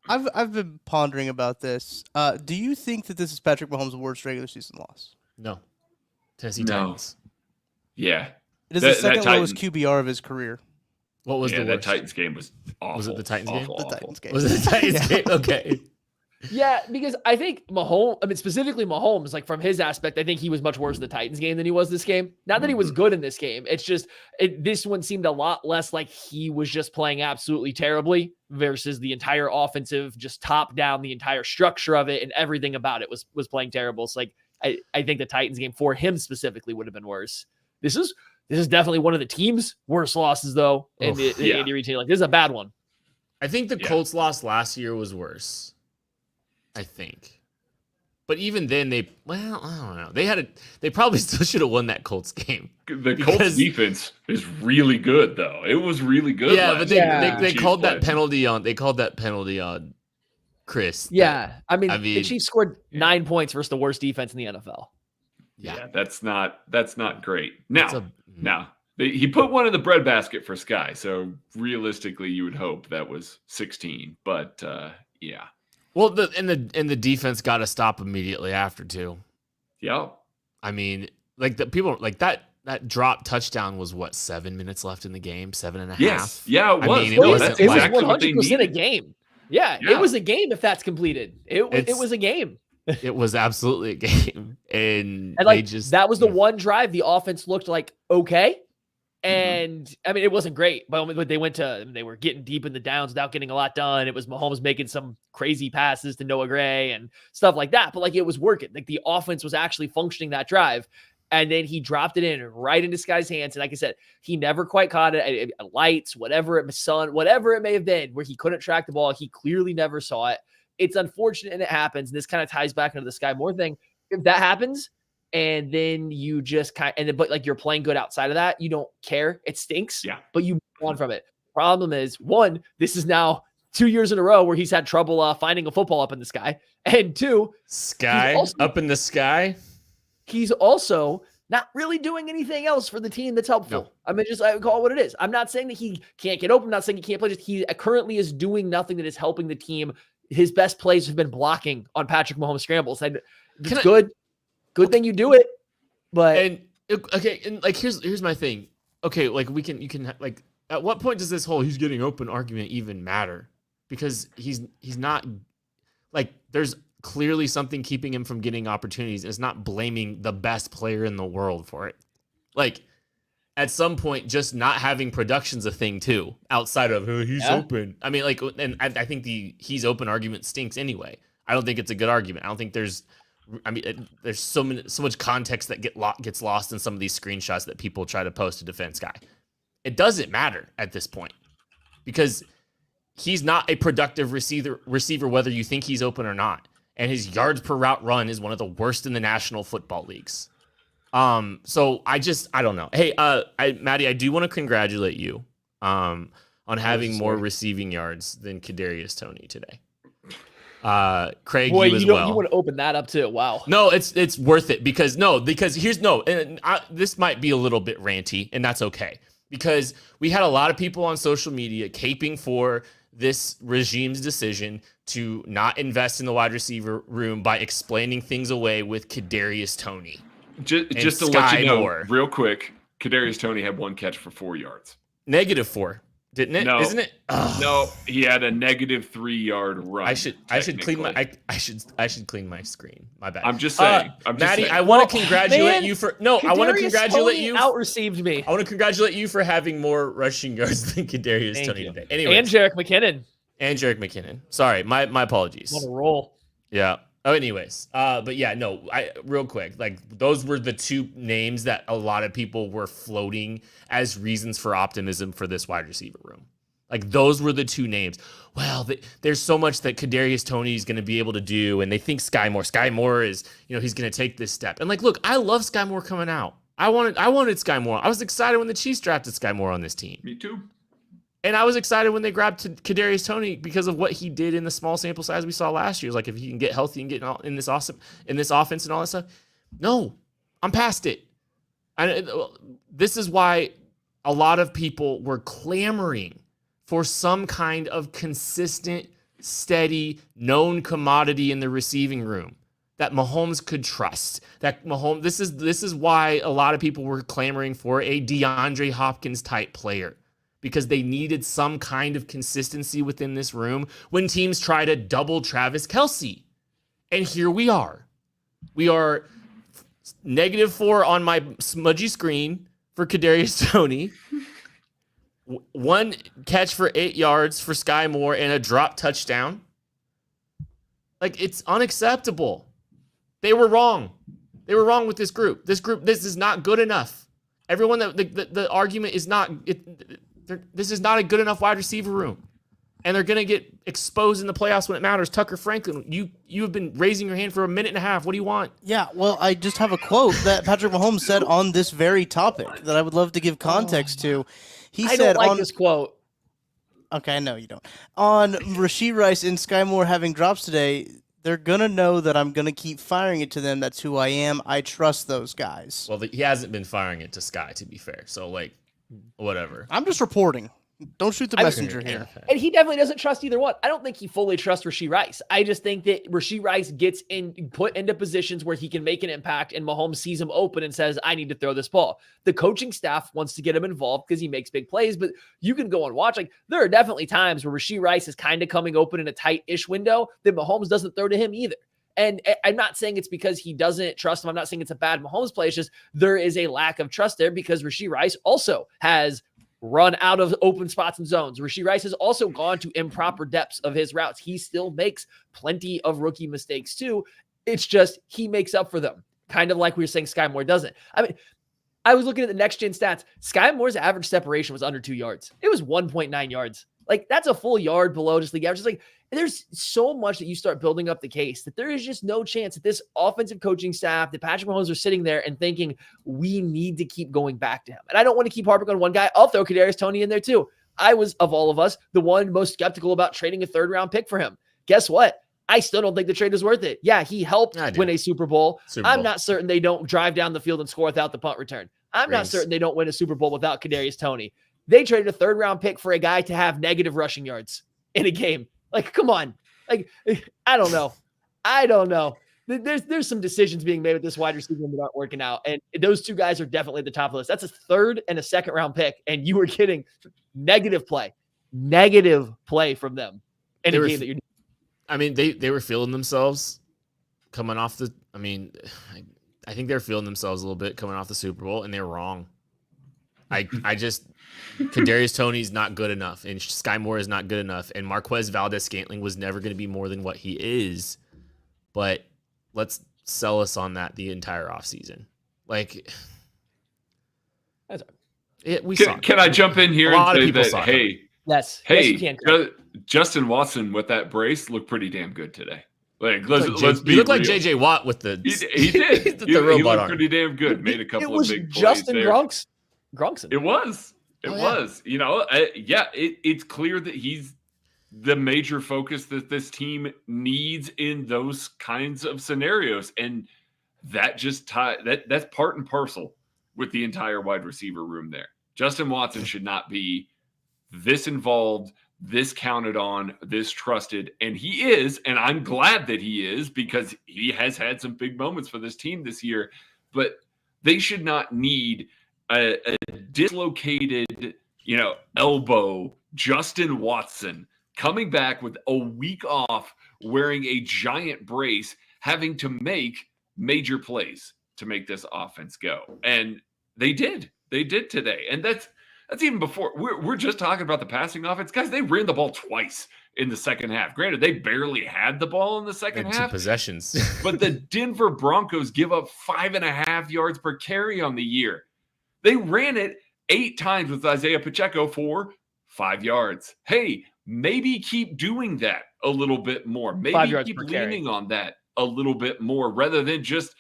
I've been pondering about this. Do you think that this is Patrick Mahomes' worst regular season loss? No. Tennessee Titans. Yeah. It is the second lowest QBR of his career. What was the worst? That Titans game was awful. Was it the Titans game? The Titans game. Was it the Titans game? Okay. Yeah, because I think specifically Mahomes, like from his aspect, I think he was much worse in the Titans game than he was this game. Not that he was good in this game. It's just this one seemed a lot less like he was just playing absolutely terribly versus the entire offensive, just top down, the entire structure of it and everything about it was playing terrible. It's like I think the Titans game for him specifically would have been worse. This is definitely one of the team's worst losses though. And the Andy Reid team, like this is a bad one. I think the Colts loss last year was worse. I think. But even then I don't know. They probably still should have won that Colts game. The Colts defense is really good though. It was really good. Yeah, but they called that penalty on Chris. Yeah. I mean the Chiefs scored 9 points versus the worst defense in the NFL. Yeah, that's not great. Now, he put one in the breadbasket for Skyy. So realistically, you would hope that was 16. But yeah. Well, the defense got to stop immediately after too. Yeah. I mean, like the people like that drop touchdown was 7 minutes left in the game, 7.5. Yes. Yeah, it was. I mean, it was 100% a game. Yeah, it was a game if that's completed. It was a game. It was absolutely a game. And like that was the one drive the offense looked like okay. And I mean, it wasn't great, but they were getting deep in the downs without getting a lot done. It was Mahomes making some crazy passes to Noah Gray and stuff like that. But like it was working. Like the offense was actually functioning that drive. And then he dropped it in right into Skyy's hands. And like I said, he never quite caught it at lights, whatever it may have been, where he couldn't track the ball. He clearly never saw it. It's unfortunate and it happens. And this kind of ties back into the Skyy Moore thing. If that happens, and then you just but like you're playing good outside of that, you don't care. It stinks. Yeah. But you move on from it. Problem is, one, this is now 2 years in a row where he's had trouble finding a football up in the sky. And two, up in the sky. He's also not really doing anything else for the team that's helpful. No. I mean, I would call it what it is. I'm not saying that he can't get open. I'm not saying he can't play. Just he currently is doing nothing that is helping the team. His best plays have been blocking on Patrick Mahomes scrambles. And it's good thing you do it. But here's my thing. Okay, like you can at what point does this whole he's getting open argument even matter? Because he's not, like, there's clearly something keeping him from getting opportunities. It's not blaming the best player in the world for it. Like, at some point, just not having production's a thing too, outside of he's open. I mean, like, and I think the he's open argument stinks anyway. I don't think it's a good argument. I don't think there's so much context that gets lost in some of these screenshots that people try to post to defend Skyy. It doesn't matter at this point because he's not a productive receiver, whether you think he's open or not. And his yards per route run is one of the worst in the National Football Leagues. So I don't know. Hey, Maddie, I do want to congratulate you on having more receiving yards than Kadarius Toney today. Craig, you as well. You want to open that up too? Wow. No, it's worth it because this might be a little bit ranty, and that's okay because we had a lot of people on social media caping for this regime's decision to not invest in the wide receiver room by explaining things away with Kadarius Toney. Just to let you know, real quick, Kadarius Toney had 1 catch for 4 yards. -4, didn't it? No, isn't it? Ugh. No, he had a -3 yard run. I should clean my screen. My bad. I'm just saying. Maddie, I want to congratulate you for I want to congratulate you. Out-received me. I want to congratulate you for having more rushing yards than Kadarius Toney today. Anyway, and Jerick McKinnon. Sorry, my apologies. What a roll. Yeah. Oh, anyways, but yeah, no, real quick, like those were the 2 names that a lot of people were floating as reasons for optimism for this wide receiver room. Like those were the 2 names. Well, there's so much that Kadarius Toney is going to be able to do, and they think Skyy Moore is, he's going to take this step. And like, look, I love Skyy Moore coming out. I wanted Skyy Moore. I was excited when the Chiefs drafted Skyy Moore on this team. Me too. And I was excited when they grabbed Kadarius Toney because of what he did in the small sample size we saw last year. Like if he can get healthy and get in this offense and all that stuff. No, I'm past it. This is why a lot of people were clamoring for some kind of consistent, steady, known commodity in the receiving room that Mahomes could trust. This is why a lot of people were clamoring for a DeAndre Hopkins type player. Because they needed some kind of consistency within this room when teams try to double Travis Kelce. And here we are. We are -4 on my smudgy screen for Kadarius Toney. 1 catch for 8 yards for Skyy Moore and a drop touchdown. Like, it's unacceptable. They were wrong. They were wrong with this group. This is not good enough. Everyone the argument is not... This is not a good enough wide receiver room. And they're going to get exposed in the playoffs when it matters. Tucker Franklin, you have been raising your hand for a minute and a half. What do you want? Yeah, well, I just have a quote that Patrick Mahomes said on this very topic that I would love to give context to. I don't like this quote. Okay, I know you don't. On Rashee Rice and Skyy Moore having drops today, they're going to know that I'm going to keep firing it to them. That's who I am. I trust those guys. Well, he hasn't been firing it to Skyy, to be fair. So, like, whatever. I'm just reporting. Don't shoot the messenger here. And he definitely doesn't trust either one. I don't think he fully trusts Rashee Rice. I just think that Rashee Rice gets put into positions where he can make an impact and Mahomes sees him open and says, I need to throw this ball. The coaching staff wants to get him involved because he makes big plays, but you can go and watch. Like, there are definitely times where Rashee Rice is kind of coming open in a tight-ish window that Mahomes doesn't throw to him either. And I'm not saying it's because he doesn't trust him. I'm not saying it's a bad Mahomes play. It's just there is a lack of trust there because Rashee Rice also has run out of open spots and zones. Rashee Rice has also gone to improper depths of his routes. He still makes plenty of rookie mistakes too. It's just he makes up for them. Kind of like we were saying Skyy Moore doesn't. I mean, I was looking at the next gen stats. Skyy Moore's average separation was under 2 yards. It was 1.9 yards. Like, that's a full yard below just league average. It's like, there's so much that you start building up the case that there is just no chance that this offensive coaching staff, that Patrick Mahomes are sitting there and thinking, we need to keep going back to him. And I don't want to keep harping on one guy. I'll throw Kadarius Toney in there too. I was, of all of us, the one most skeptical about trading a 3rd-round pick for him. Guess what? I still don't think the trade is worth it. Yeah, he helped win a Super Bowl. I'm not certain they don't drive down the field and score without the punt return. I'm not certain they don't win a Super Bowl without Kadarius Toney. They traded a 3rd-round pick for a guy to have negative rushing yards in a game. Like, come on. Like, I don't know. There's some decisions being made with this wide receiver that aren't working out. And those 2 guys are definitely at the top of the list. That's a 3rd and a 2nd-round pick. And you were getting negative play from them in a game that you're. I mean, they were feeling themselves coming off the. I mean, I think they're feeling themselves a little bit coming off the Super Bowl, and they're wrong. I just Kadarius Toney's not good enough, and Skyy Moore is not good enough, and Marquez Valdes-Scantling was never going to be more than what he is. But let's sell us on that the entire offseason. Like, can I jump in here and say that? Hey, yes, hey, Justin Watson with that brace looked pretty damn good today. Like, let's be he looked real. like JJ Watt with the he did. he looked pretty damn good. Made a couple of big plays. Justin there. Gronkson. It was. It was. You know, it's clear that he's the major focus that this team needs in those kinds of scenarios, and that just that's part and parcel with the entire wide receiver room there. Justin Watson should not be this involved, this counted on, this trusted, and he is, and I'm glad that he is because he has had some big moments for this team this year, but they should not need a dislocated, elbow Justin Watson coming back with a week off, wearing a giant brace, having to make major plays to make this offense go. And they did. They did today. And that's even before. We're just talking about the passing offense. Guys, they ran the ball twice in the second half. Granted, they barely had the ball in the second half. 2 possessions. But the Denver Broncos give up 5.5 yards per carry on the year. They ran it 8 times with Isaiah Pacheco for 5 yards. Hey, maybe keep doing that a little bit more. Maybe keep leaning on that a little bit more rather than just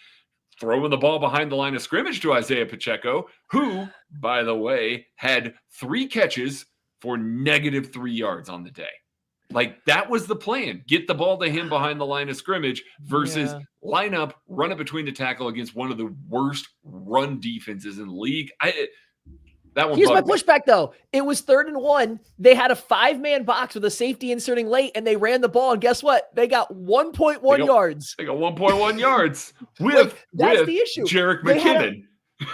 throwing the ball behind the line of scrimmage to Isaiah Pacheco, who, by the way, had 3 catches for -3 yards on the day. Like, that was the plan. Get the ball to him behind the line of scrimmage versus line up, run it between the tackle against one of the worst run defenses in the league. Here's my pushback, though. It was 3rd and 1. They had a 5-man box with a safety inserting late, and they ran the ball. And guess what? They got 1.1 yards. They got 1.1 yards with the issue. Jerick McKinnon.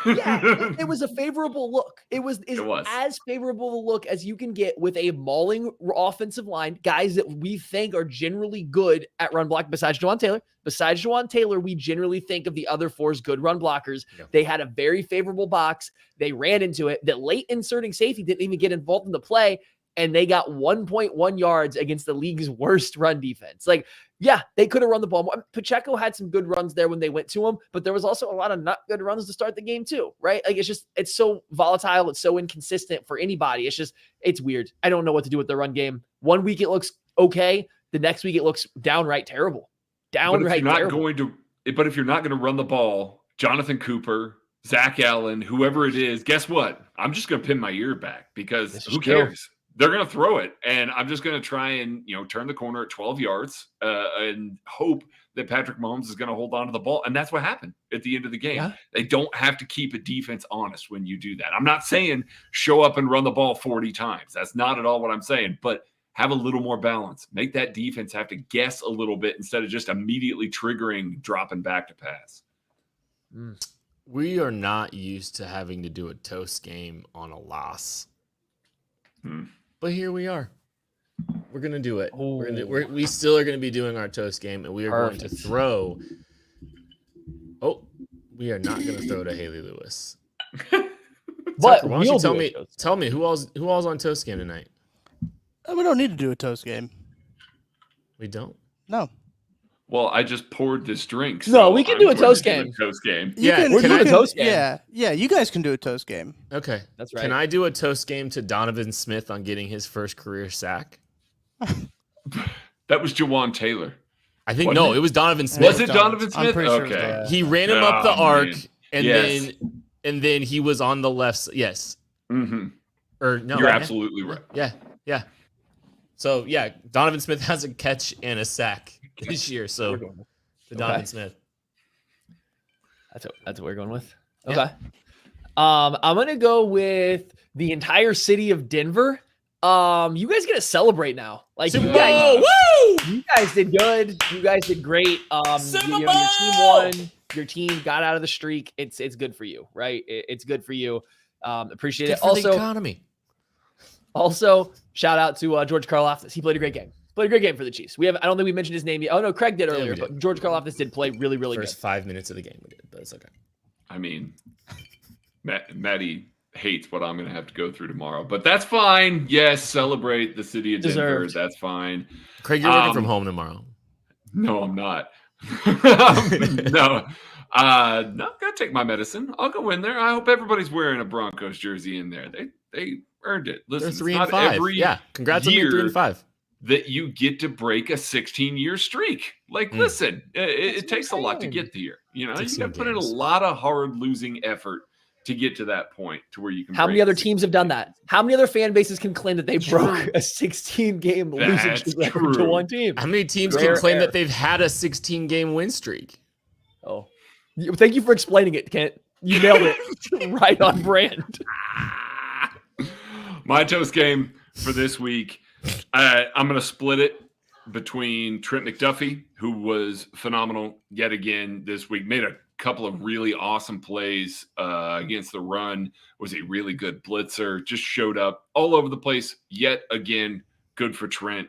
It was a favorable look. It was as favorable a look as you can get with a mauling offensive line, guys that we think are generally good at run block besides Jawaan Taylor. Besides Jawaan Taylor, we generally think of the other 4 as good run blockers. Yeah. They had a very favorable box. They ran into it. The late inserting safety didn't even get involved in the play, and they got 1.1 yards against the league's worst run defense. Like, yeah, they could have run the ball more. Pacheco had some good runs there when they went to him, but there was also a lot of not good runs to start the game too, right? Like, it's so volatile. It's so inconsistent for anybody. It's weird. I don't know what to do with the run game. One week it looks okay. The next week it looks downright terrible. But if you're not going to run the ball, Jonathan Cooper, Zach Allen, whoever it is, guess what? I'm just going to pin my ear back because who cares? They're going to throw it, and I'm just going to try and turn the corner at 12 yards and hope that Patrick Mahomes is going to hold on to the ball. And that's what happened at the end of the game. Yeah. They don't have to keep a defense honest when you do that. I'm not saying show up and run the ball 40 times. That's not at all what I'm saying. But have a little more balance. Make that defense have to guess a little bit instead of just immediately dropping back to pass. We are not used to having to do a toast game on a loss. But here we are. We're going to do it. We still are going to be doing our toast game, and we are going to throw. Oh, we are not going to throw to Hayley Lewis. But why don't you tell me who all's on toast game tonight? We don't need to do a toast game. We don't? No. Well, I just poured this drink. So no, we can do a toast game. Toast game. We're doing a toast game. Yeah, you guys can do a toast game. Okay. That's right. Can I do a toast game to Donovan Smith on getting his first career sack? That was Jawaan Taylor. I think it was Donovan Smith. Was it Donovan Smith? Okay. He ran him up the arc, and then he was on the left. Yes. Mm-hmm. Or no, You're absolutely right. Yeah. So yeah, Donovan Smith has a catch and a sack this year. So Donovan Smith. That's what we're going with. Yeah. Okay. I'm gonna go with the entire city of Denver. You guys get to celebrate now. Like Super you Bowl, guys, woo! you guys did good. You guys did great. Super your team Bowl! won. Your team got out of the streak. It's good for you, right? It's good for you. Appreciate it. For the economy. Also, shout out to George Karlaftis. He played a great game. Played a great game for the Chiefs. I don't think we mentioned his name yet. Oh no, Craig did earlier, but George Karlaftis did play really, really First good. 5 minutes of the game we did, but it's okay. I mean, Maddie hates what I'm going to have to go through tomorrow, but that's fine. Yes, celebrate the city of Deserved. Denver. That's fine. Craig, you're working from home tomorrow. No, I'm not. No, I'm gonna take my medicine. I'll go in there. I hope everybody's wearing a Broncos jersey in there. They earned it. Listen, They're 3-5. Yeah, congrats on being 3-5. That you get to break a 16-year streak. Like, listen, it takes a lot to get there. You know, you got to put in a lot of hard losing effort to get to that point to where you can. How many other teams have done that? How many other fan bases can claim that they broke a 16-game losing streak to one team? How many teams can claim that they've had a 16-game win streak? Oh, thank you for explaining it, Kent. You nailed it. Right on brand. My toast game for this week. I'm going to split it between Trent McDuffie, who was phenomenal yet again this week, made a couple of really awesome plays against the run, was a really good blitzer, just showed up all over the place yet again. Good for Trent.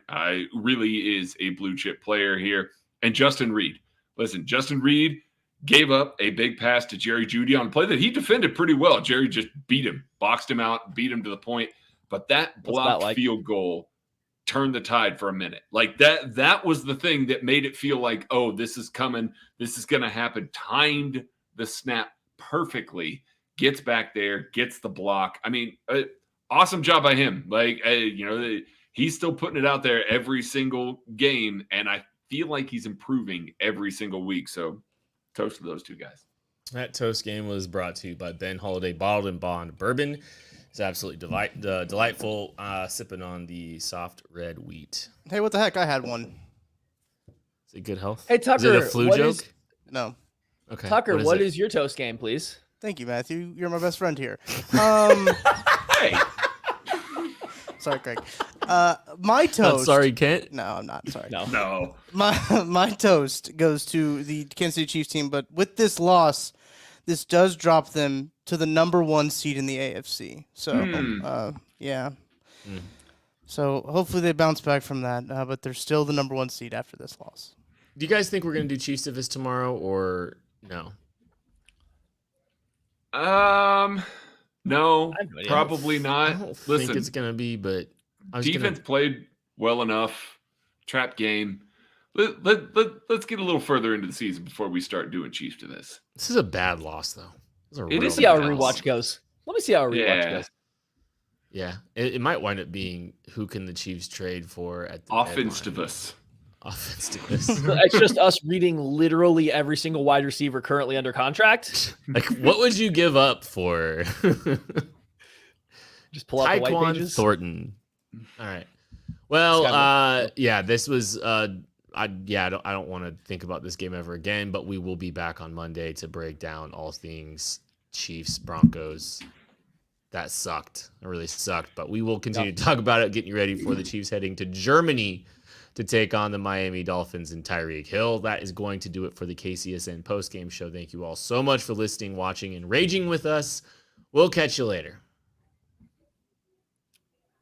Really is a blue chip player here. And Justin Reid. Listen, Justin Reid gave up a big pass to Jerry Jeudy on a play that he defended pretty well. Jerry just beat him, boxed him out, beat him to the point. But that blocked field goal turned the tide for a minute. Like that was the thing that made it feel like, oh, this is coming. This is going to happen. Timed the snap perfectly. Gets back there, gets the block. I mean, awesome job by him. Like, he's still putting it out there every single game. And I feel like he's improving every single week. So toast to those two guys. That toast game was brought to you by Ben Holiday Bottled and Bond Bourbon. It's absolutely delightful sipping on the soft red wheat. Hey, what the heck? I had one. Is it good health? Hey, Tucker. Is it a flu joke? No. Okay. Tucker, what is your toast game, please? Thank you, Matthew. You're my best friend here. Hey. Sorry, Craig. My toast. Not sorry, Kent. No, I'm not sorry. No. My toast goes to the Kansas City Chiefs team, but with this loss, this does drop them to the number 1 seed in the AFC. So, yeah. So hopefully they bounce back from that, but they're still the number 1 seed after this loss. Do you guys think we're going to do Chiefs Divis tomorrow or no? No, probably not. I don't think it's going to be, but defense played well enough. Trap game. Let's get a little further into the season before we start doing Chiefs to this. This is a bad loss, though. Let me see how our rewatch goes. Yeah, it might wind up being who can the Chiefs trade for at the offense to this. Offense to this. It's just us reading literally every single wide receiver currently under contract. Like, what would you give up for? Just pull out the white pages. Thornton. All right. Well, this was. I don't want to think about this game ever again, but we will be back on Monday to break down all things Chiefs, Broncos. That sucked. It really sucked, but we will continue to talk about it, getting you ready for the Chiefs heading to Germany to take on the Miami Dolphins and Tyreek Hill. That is going to do it for the KCSN postgame show. Thank you all so much for listening, watching, and raging with us. We'll catch you later.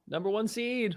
Number 1 seed.